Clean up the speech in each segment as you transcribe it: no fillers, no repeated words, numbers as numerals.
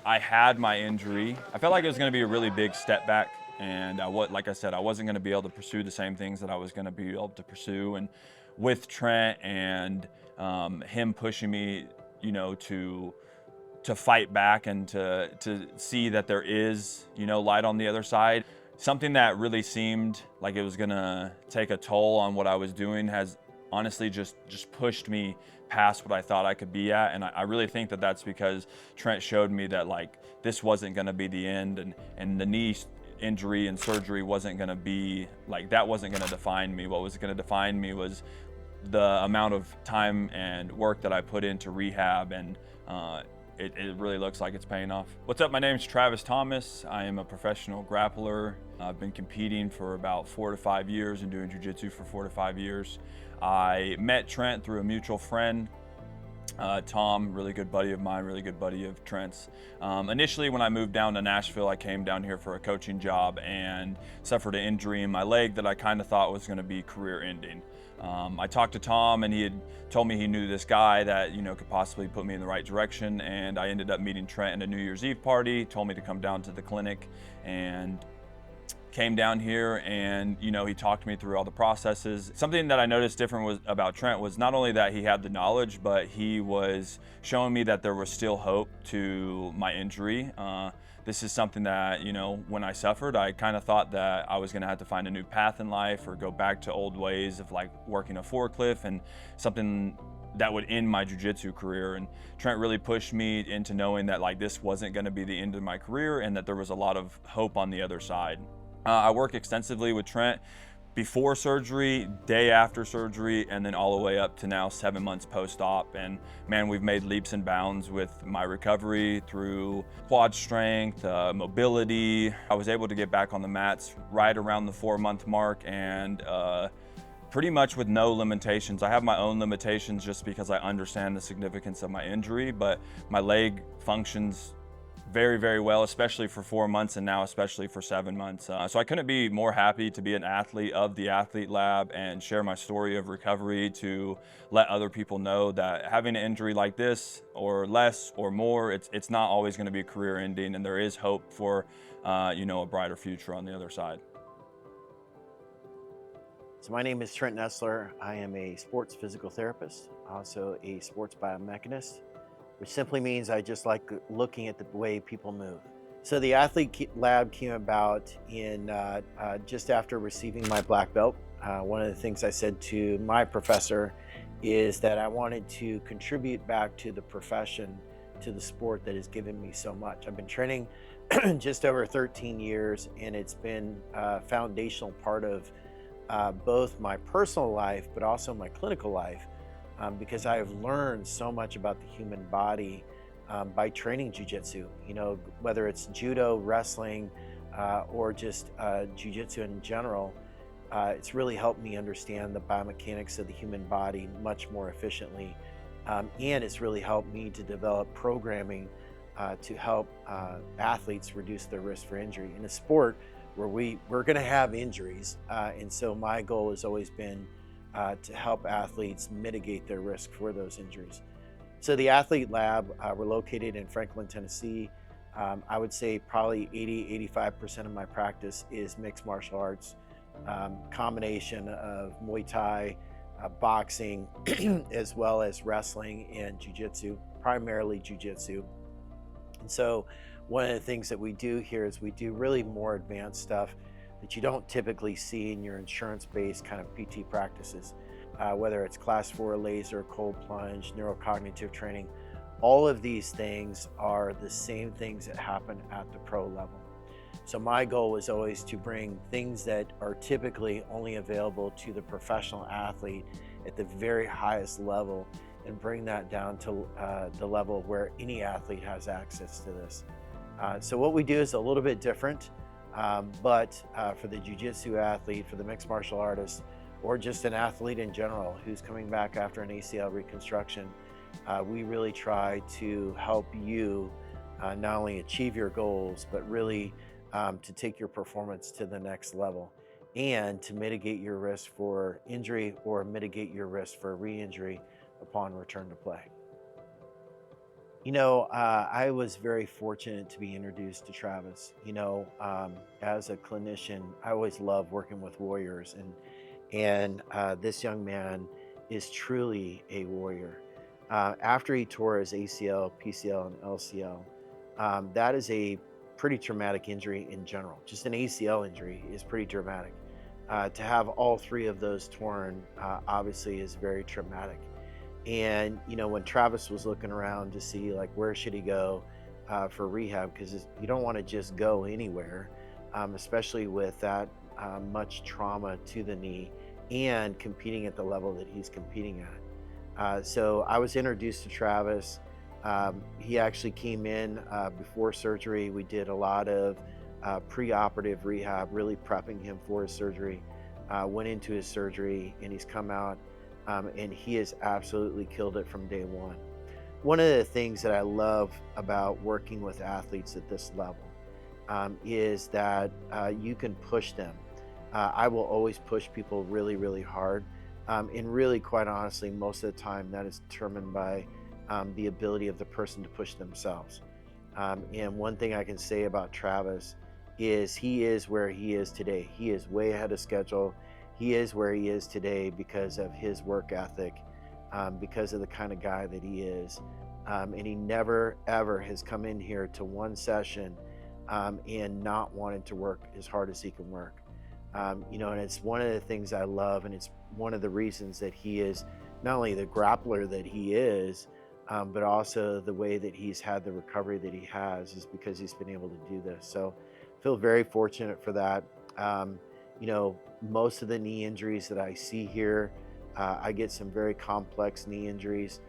I had my injury, I felt like it was going to be a really big step back. And like I said, I wasn't going to be able to pursue the same things that I was going to be able to pursue. And with Trent and him pushing me, to fight back and to see that there is, light on the other side. Something that really seemed like it was gonna take a toll on what I was doing has honestly just pushed me past what I thought I could be at. And I really think that that's because Trent showed me that like this wasn't gonna be the end, and the knee injury and surgery wasn't gonna be like that wasn't gonna define me. What was gonna define me was the amount of time and work that I put into rehab, and it really looks like it's paying off. What's up? My name is Travis Thomas. I am a professional grappler. I've been competing for about 4 to 5 years and doing jiu-jitsu for 4 to 5 years. I met Trent through a mutual friend. Tom, really good buddy of mine, really good buddy of Trent's. Initially, when I moved down to Nashville, I came down here for a coaching job and suffered an injury in my leg that I kind of thought was going to be career ending. I talked to Tom, and he had told me he knew this guy that could possibly put me in the right direction, and I ended up meeting Trent at a New Year's Eve party. Told me to come down to the clinic, and came down here, and he talked me through all the processes. Something that I noticed different was about Trent was not only that he had the knowledge, but he was showing me that there was still hope to my injury. This is something that, when I suffered, I kind of thought that I was going to have to find a new path in life or go back to old ways of like working a forklift, and something that would end my jiu-jitsu career. And Trent really pushed me into knowing that like this wasn't going to be the end of my career, and that there was a lot of hope on the other side. I work extensively with Trent before surgery, day after surgery, and then all the way up to now 7 months post-op. And man, we've made leaps and bounds with my recovery through quad strength, mobility. I was able to get back on the mats right around the 4-month mark, and pretty much with no limitations. I have my own limitations just because I understand the significance of my injury, but my leg functions very, very well, especially for 4 months, and now especially for 7 months. So I couldn't be more happy to be an athlete of the Athlete Lab and share my story of recovery to let other people know that having an injury like this, or less or more, it's not always going to be career ending, and there is hope for a brighter future on the other side. So my name is Trent Nessler. I am a sports physical therapist, also a sports biomechanist, which simply means I just like looking at the way people move. So the Athlete Lab came about in just after receiving my black belt. One of the things I said to my professor is that I wanted to contribute back to the profession, to the sport that has given me so much. I've been training just over 13 years, and it's been a foundational part of both my personal life, but also my clinical life. Because I have learned so much about the human body by training jiu-jitsu. Whether it's judo, wrestling, or just jiu-jitsu in general, it's really helped me understand the biomechanics of the human body much more efficiently. And it's really helped me to develop programming to help athletes reduce their risk for injury. In a sport where we're going to have injuries, and so my goal has always been to help athletes mitigate their risk for those injuries. So the Athlete Lab, we're located in Franklin, Tennessee. I would say probably 80-85% of my practice is mixed martial arts, combination of Muay Thai, boxing, as well as wrestling and jiu-jitsu, primarily jiu-jitsu. And so one of the things that we do here is we do really more advanced stuff that you don't typically see in your insurance-based kind of PT practices, whether it's class 4 laser, cold plunge, neurocognitive training. All of these things are the same things that happen at the pro level. So my goal is always to bring things that are typically only available to the professional athlete at the very highest level, and bring that down to the level where any athlete has access to this. So what we do is a little bit different. But for the jiu-jitsu athlete, for the mixed martial artist, or just an athlete in general who's coming back after an ACL reconstruction, we really try to help you not only achieve your goals, but really to take your performance to the next level, and to mitigate your risk for injury or mitigate your risk for re-injury upon return to play. I was very fortunate to be introduced to Travis. As a clinician, I always love working with warriors, and this young man is truly a warrior. After he tore his ACL, PCL, and LCL, that is a pretty traumatic injury in general. Just an ACL injury is pretty dramatic. To have all three of those torn, obviously, is very traumatic. And when Travis was looking around to see like where should he go for rehab, because you don't want to just go anywhere, especially with that much trauma to the knee and competing at the level that he's competing at. So I was introduced to Travis. He actually came in before surgery. We did a lot of pre-operative rehab, really prepping him for his surgery. Went into his surgery, and he's come out, and he has absolutely killed it from day one. One of the things that I love about working with athletes at this level is that you can push them. I will always push people really, really hard. And really, quite honestly, most of the time that is determined by the ability of the person to push themselves. And one thing I can say about Travis is he is where he is today. He is way ahead of schedule. He is where he is today because of his work ethic, because of the kind of guy that he is. And he never, ever has come in here to one session and not wanted to work as hard as he can work. And it's one of the things I love, and it's one of the reasons that he is not only the grappler that he is, but also the way that he's had the recovery that he has is because he's been able to do this. So I feel very fortunate for that. Most of the knee injuries that I see here, I get some very complex knee injuries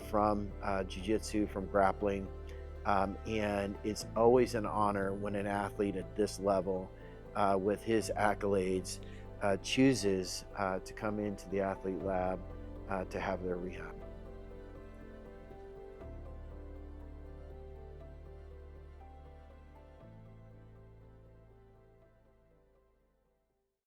from jiu-jitsu, from grappling. And it's always an honor when an athlete at this level, with his accolades, chooses to come into the athlete lab to have their rehab.